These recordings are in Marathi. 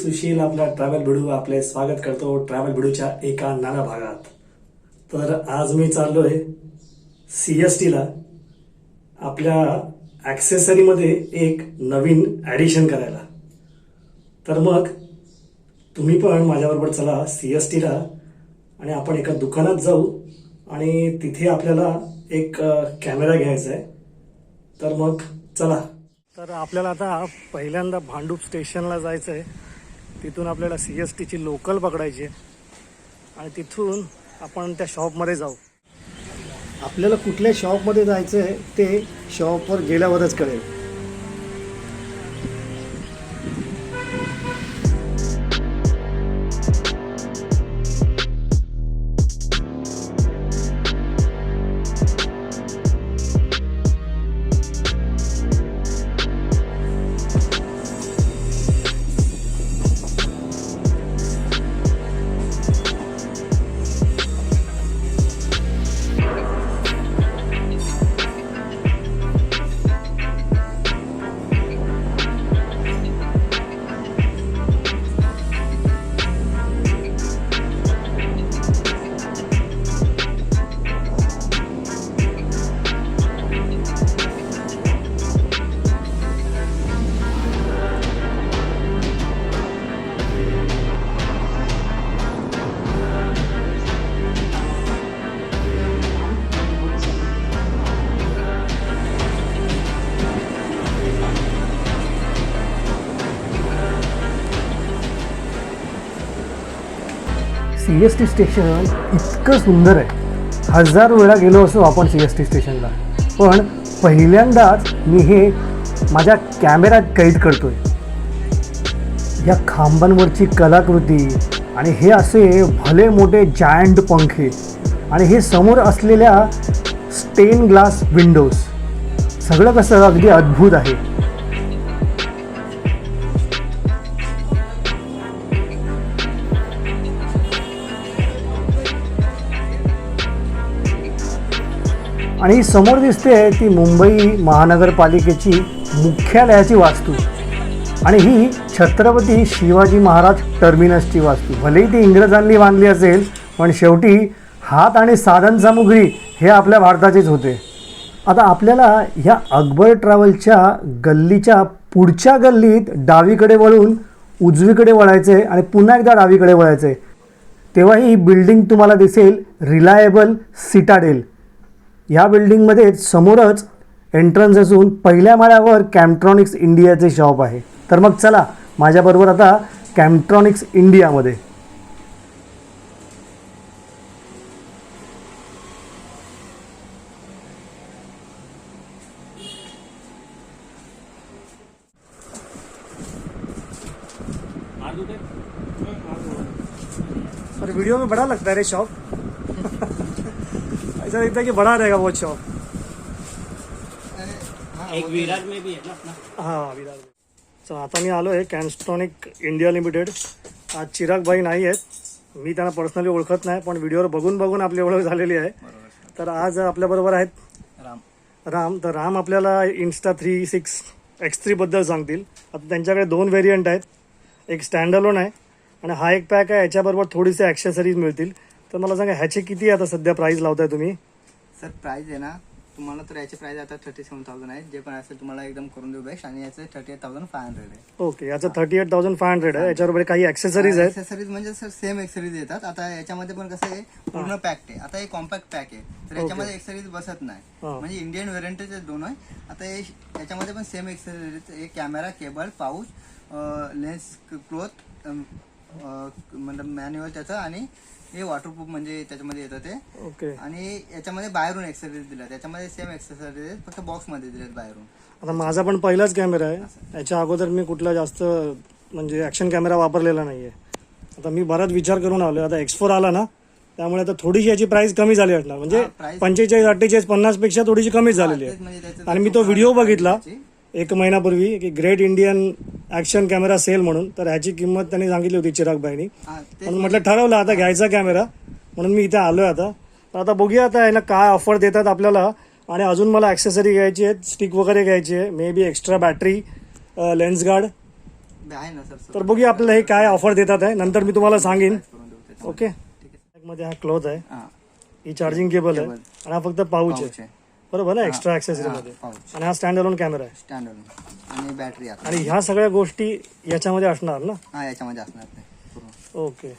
सुशील आपला ट्रॅव्हल भिडू आपले स्वागत करतो ट्रॅव्हल भिडूच्या एका नाना भागात. तर आज मी चाललोय CST ला आपल्या ॲक्सेसरीमध्ये एक नवीन ॲडिशन करायला. तर मग तुम्ही पण माझ्याबरोबर चला CST ला आणि आपण एका दुकानात जाऊ आणि तिथे आपल्याला एक कॅमेरा घ्यायचा आहे. तर मग चला. तर आपल्याला आता पहिल्यांदा भांडूप स्टेशनला जायचं आहे. तिथून आपल्याला CST ची लोकल पकडायची आहे आणि तिथून आपण त्या शॉपमध्ये जाऊ. आपल्याला कुठल्या शॉपमध्ये जायचं आहे ते शॉपवर गेल्यावरच कळेल. CST स्टेशन इतकं सुंदर आहे. 1000 वेळा गेलो असो आपण CST स्टेशनला, पण पहिल्यांदाच मी हे माझ्या कॅमेऱ्यात कैद करतोय. या खांबांवरची कलाकृती आणि हे असे भले मोठे जायंट पंखे आणि हे समोर असलेल्या स्टेन ग्लास विंडोज, सगळं कसं अगदी अद्भुत आहे. आणि समोर दिसते ती मुंबई महानगरपालिकेची मुख्यालयाची वास्तू आणि ही छत्रपती शिवाजी महाराज टर्मिनसची वास्तू. भलेही ती इंग्रजांनी बांधली असेल, पण शेवटी हात आणि साधन सामुग्री हे आपल्या भारताचेच होते. आता आपल्याला ह्या अकबर ट्रॅव्हलच्या गल्लीच्या पुढच्या गल्लीत डावीकडे वळून उजवीकडे वळायचे आणि पुन्हा एकदा डावीकडे वळायचे. तेव्हा ही बिल्डिंग तुम्हाला दिसेल रिलायबल सिटाडेल. या बिल्डिंगमध्ये समोरच एंट्रन्स असून पहिल्या माळ्यावर कॅम्ट्रॉनिक्स इंडियाचे शॉप आहे. तर मग चला माझ्याबरोबर आता कॅम्ट्रॉनिक्स इंडियामध्ये. पर वीडियो में बड़ा लगता है रे शॉप. ऐसा दिखता है कि बड़ा रहेगा वो शॉप. एक विरार में भी है ना अपना. हां विरार में. चला आता मी आलो आहे कॅम्ट्रॉनिक इंडिया लिमिटेड. आज चिराग भाई नाही आहेत, मी त्यांना पर्सनली ओळखत नाही, पण व्हिडिओवर बघून आपली ओळख झालेली आहे. तर आज आपल्याबरोबर आहेत राम. तर राम आपल्याला Insta360 X3 बद्दल सांगतील. आता त्यांच्याकडे 2 व्हेरियंट आहेत, एक स्टँडअलोन आहे आणि हा एक पॅक आहे. याच्याबरोबर थोडीसे ॲक्सेसरीज मिळतील. तर मला सांगा ह्याचे किती आता सध्या प्राईस लावताय तुम्ही? सर प्राइस आहे ना तुम्हाला, तर याचे प्राइस आता 37,000 आहे. जे पण असेल तुम्हाला एकदम करून देऊ बेस्ट. आणि याचं 38,500 आहे. ओके, याचं 38,500 आहे. याच्याबरोबर काही ॲक्सेसरीज आहेत. ॲक्सेसरीज म्हणजे सर सेम ॲक्सेसरीज येतात. आता याच्यामध्ये पण कसं आहे, पूर्ण पॅक्ड आहे. आता हे कॉम्पॅक्ट पॅक आहे, तर याच्यामध्ये ॲक्सेसरीज बसत नाही. म्हणजे इंडियन व्हेरियंटचे 2 आहे. आता हे याच्यामध्ये पण सेम ॲक्सेसरीज, एक camera, cable, pouch, lens, cloth, म्हणजे मॅन्युअल त्याचं, आणि हे वॉटरप्रूफ म्हणजे त्याच्यामध्ये येतं ते. ओके. आणि याच्यामध्ये बाहेरून एक्सेसरीज दिल्या, त्याच्यामध्ये सेम एक्सेसरीज फक्त बॉक्स मध्ये दिलेत बाहेरून. आता माझा पण पहिलाच कॅमेरा आहे. याच्या अगोदर मी कुठला जास्त म्हणजे ॲक्शन कॅमेरा वापरलेला नाहीये. आता मी बराच विचार करून आलो. आता X4 आला ना, त्यामुळे आता थोडीशी याची प्राइस कमी झाली असणार. म्हणजे 45, 48, 50 पेक्षा थोडीशी कमीच झालेली आहे. आणि मी तो व्हिडिओ बघितला एक महिनापूर्वी की great Indian action camera sale म्हणून, तर ह्याची किंमत त्यांनी सांगितली होती चिरागबाईंनी. म्हणून म्हटलं ठरवलं आता घ्यायचा कॅमेरा, म्हणून मी इथे आलोय आता. तर आता बघूया आता याला काय ऑफर देतात आपल्याला. आणि अजून मला ॲक्सेसरी घ्यायची आहेत, स्टिक वगैरे घ्यायची आहे, may be extra battery, lens guard आहे ना सर. तर बघूया आपल्याला हे काय ऑफर देतात आहे, नंतर मी तुम्हाला सांगेन. करून देऊ त्याच्यामध्ये. ओके. ठीक आहे. मध्ये हा क्लॉथ आहे, हा ही चार्जिंग केबल आहे, आणि हा फक्त पाऊच पाऊच आहे आहे. बरोबर ना, एक्स्ट्रा ॲक्सेसरी मध्ये. पाऊच आणि हा स्टँड अलोन कॅमेरा आहे, स्टँडर्ड आणि बॅटरी आता. आणि ह्या सगळ्या गोष्टी याच्यामध्ये असणार ना. हा याच्यामध्ये असणार ते पूर्ण. ओके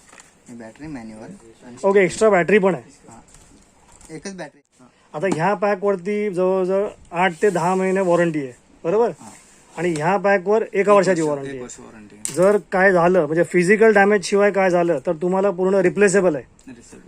बॅटरी मॅन्युअल आणि ओके. एक्स्ट्रा बॅटरी पण आहे. हा. एकच बॅटरी. आता ह्या पॅकवरती जवळजवळ 8 ते 10 महिने वॉरंटी आहे बरोबर, आणि ह्या पॅकवर 1 वर्षाची वॉरंटी आहे. वर्ष वॉरंटी. जर काय झालं म्हणजे फिजिकल डॅमेज शिवाय काय झालं तर तुम्हाला पूर्ण रिप्लेसेबल आहे.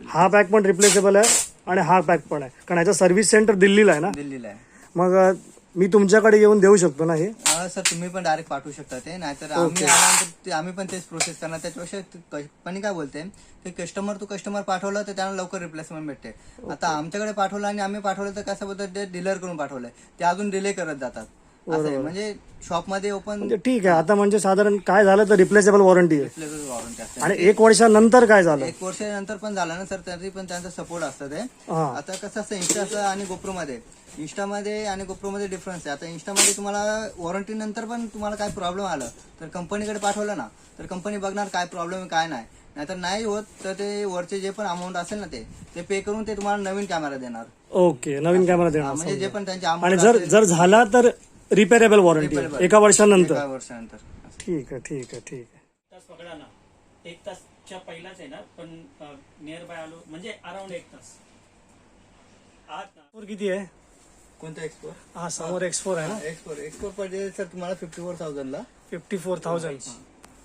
हा पॅक पण रिप्लेसेबल आहे आणि हा पॅक पण आहे, कारण ह्याचं सर्व्हिस सेंटर दिल्लीला आहे ना. दिल्लीला आहे. मग मी तुमच्याकडे येऊन देऊ शकतो ना हे. सर तुम्ही पण डायरेक्ट पाठवू शकता ते, नाहीतर आम्ही आल्यानंतर आम्ही पण तेच प्रोसेस करणार. त्याच्यापेक्षा कंपनी काय बोलते की कस्टमर टू कस्टमर पाठवलं तर त्यांना लवकर रिप्लेसमेंट भेटते. आता आमच्याकडे पाठवलं आणि आम्ही पाठवलं तर कसं बोलतात, ते डीलर करून पाठवलंय ते अजून डिले करत जातात. असं आहे. म्हणजे शॉपमध्ये ओपन म्हणजे ठीक आहे. आता म्हणजे साधारण काय झालं तर रिप्लेसेबल वॉरंटी आहे, वॉरंटी असते. आणि 1 वर्षानंतर काय झालं, 1 वर्षानंतर पण झालं ना सर, तरी पण त्यांचा सपोर्ट असतं ते. हा. आता कसं असतं इन्स्टाचं आणि गोप्रोमध्ये, इंस्टामध्ये आणि गोप्रोमध्ये डिफरन्स आहे. आता इंस्टामध्ये तुम्हाला वॉरंटी नंतर पण तुम्हाला काय प्रॉब्लेम आलं तर कंपनीकडे पाठवलं ना, तर कंपनी बघणार काय प्रॉब्लेम आहे काय नाही. नाहीतर नाही होत तर ते वरचे जे पण अमाऊंट असेल ना ते पे करून ते तुम्हाला नवीन कॅमेरा देणार. ओके, नवीन कॅमेरा देणार. म्हणजे जे पण त्यांचे आणि अमाऊंट जर झाला तर रिपेरेबल वॉरंटी 1 वर्षानंतर. 1 वर्षानंतर. ठीक आहे ठीक आहे ठीक आहे. तास पकडा ना, 1 तासच्या पहिलाच आहे ना, पण नियर बाय आलो म्हणजे अराउंड 1 तास. आज ना एक्सपोर किती आहे? कोणता एक्सपोर? हा समोर एक्सपोर आहे ना, एक्सपोर पडले सर तुम्हाला 54,000 ला. 54,000.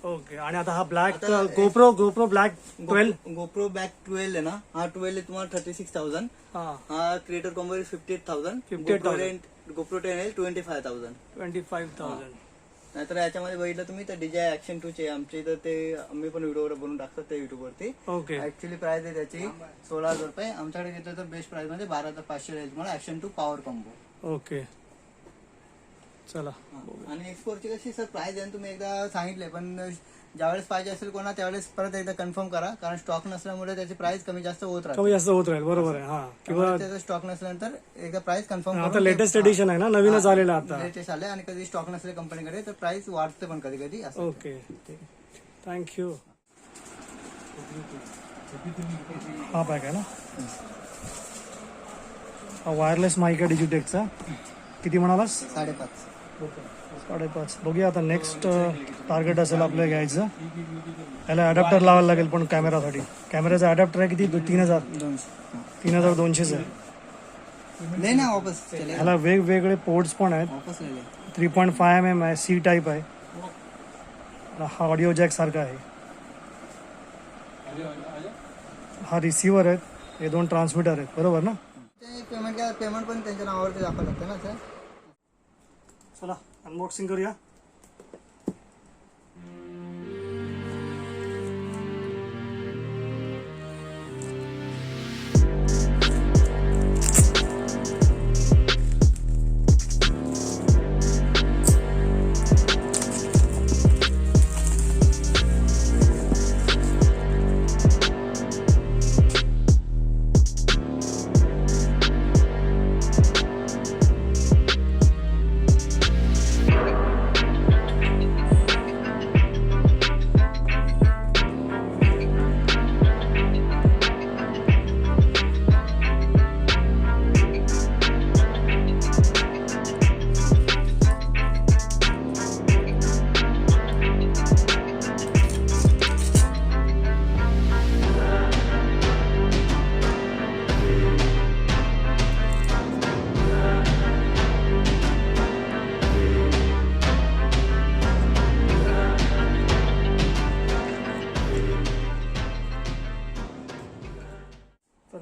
ओके. आणि आता हा black GoPro black 12. GoPro back 12 आहे ना, हा 12 आहे तुम्हाला 36,000. हा हा क्रिएटर कॉम्बो 58,000. 58,000. गोप्रो 10 आहे 25,000. 25,000. नाहीतर याच्यामध्ये बघितलं तुम्ही तर DJI Action 2 चे आमच्या इथं ते आम्ही पण व्हिडिओ बनवून टाकतात ते युट्यूब वरती. ओके ऍक्च्युअली प्राइस आहे त्याची 16,000 रुपये. आमच्याकडे घेतलं तर बेस्ट प्राइस मध्ये 12,500 राहील तुम्हाला Action 2 पॉवर कॉम्बो. ओके चला. आणि एक्सपोर्टची कशी सर प्राइस आहे तुम्ही एकदा सांगितले, पण ज्यावेळेस पाहिजे असेल कोणा त्यावेळेस परत एकदा कन्फर्म करा, कारण स्टॉक नसल्यामुळे त्याची प्राइस कमी जास्त होत राहते. कमी जास्त होत राहील बरोबर आहे. हा किंवा त्याचा स्टॉक नसल्यानंतर एकदा प्राइस कन्फर्म आता लेटेस्ट एडिशन आहे ना, नवीनच आलेला आता. लेटेस्ट आले आणि कधी स्टॉक नसले कंपनीकडे तर प्राइस वाढते पण कधी कधी असं. Okay thank you. हा पॅक आहे ना, हा वायरलेस माईक आहे डिजिटेकचा. किती म्हणालास? 5.5. 5.5. बघूया आता नेक्स्ट टार्गेट असेल आपलं घ्यायचं. याला अडॅप्टर लावायला लागेल पण कॅमेरासाठी. कॅमेराचा अडॅप्टर आहे किती? 3,000. 3,200 आहे. नाही ना वापस चले ह्याला वेगवेगळे पोर्ट्स पण आहेत. वापस ले ले. 3.5 mm आहे, C टाईप आहे. हा ऑडिओ जॅक सारखा आहे. हा रिसिव्हर आहेत, हे 2 ट्रान्समीटर आहेत बरोबर ना. ते पेमेंट पण त्यांच्या नावावरती दाखवावं लागतं ना सर. चला अनबॉक्सिंग करूया.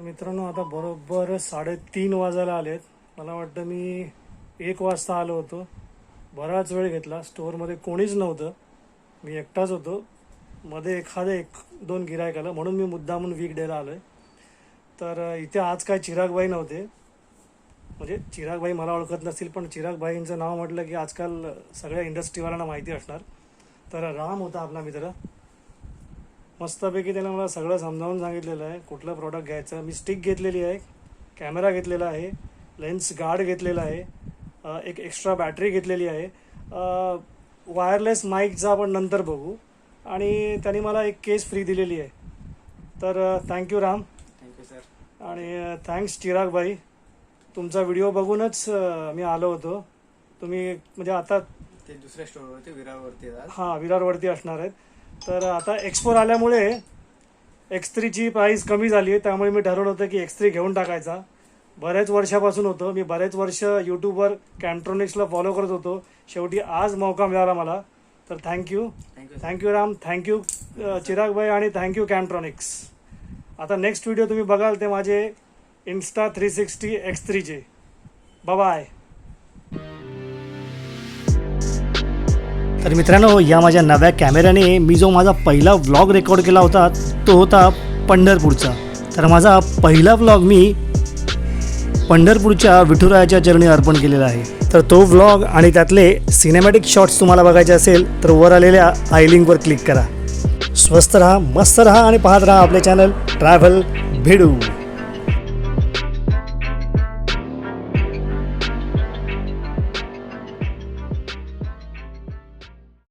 मित्रांनो आता बरोबर 3:30 वाजायला आलेत. मला वाटतं मी 1 वाजता आलो होतो. बराच वेळ घेतला. स्टोअरमध्ये कोणीच नव्हतं, मी एकटाच होतो. मध्ये एखादं 1-2 गिरायक आलं म्हणून मी मुद्दामून वीक डेला आलो आहे. तर इथे आज काय चिरागबाई नव्हते. म्हणजे चिरागबाई मला ओळखत नसतील, पण चिरागबाईंचं नाव म्हटलं की आजकाल सगळ्या इंडस्ट्रीवाल्यांना माहिती असणार. तर राम होता आपला मित्र. मस्तपैकी त्याने मला सगळं समजावून सांगितलेलं आहे कुठलं प्रॉडक्ट घ्यायचं. मी स्टिक घेतलेली आहे, कॅमेरा घेतलेला आहे, लेन्स गार्ड घेतलेला आहे, एक एक्स्ट्रा बॅटरी घेतलेली आहे. वायरलेस माईकचा आपण नंतर बघू. आणि त्यांनी मला एक केस फ्री दिलेली आहे. तर थँक्यू राम थँक्यू सर. आणि थँक्स चिराग भाई. तुमचा व्हिडिओ बघूनच मी आलो होतो. तुम्ही म्हणजे आता ते दुसऱ्या स्टोरवरती विरारवरती येतात. हां विरारवरती असणार आहेत. तर आता एक्सपोर आल्यामुळे X3ची प्राईस कमी झाली आहे, त्यामुळे मी ठरवलं होतं की X3 घेऊन टाकायचा. बऱ्याच वर्षापासून होतं, मी बरेच वर्ष यूट्यूबवर कॅन्ट्रॉनिक्सला फॉलो करत होतो. शेवटी आज मौका मिळाला मला. तर thank you thank you Ram, thank you Chirag भाई आणि थँक्यू कॅन्ट्रॉनिक्स. आता नेक्स्ट व्हिडिओ तुम्ही बघाल ते माझे Insta360 X3चे. बाय. तर मित्रांनो, या माझ्या नव्या कॅमेऱ्याने मी जो माझा पहिला व्लॉग रेकॉर्ड केला होता तो होता पंढरपूरचा. तर माझा पहिला व्लॉग मी पंढरपूरच्या विठुरायाच्या चरणी अर्पण केलेला आहे. तर तो व्लॉग आणि त्यातले सिनेमॅटिक शॉट्स तुम्हाला बघायचे असेल तर वर आलेल्या आय लिंकवर क्लिक करा. स्वस्त राहा, मस्त राहा आणि पाहत राहा आपले चॅनल ट्रॅव्हल भिडू.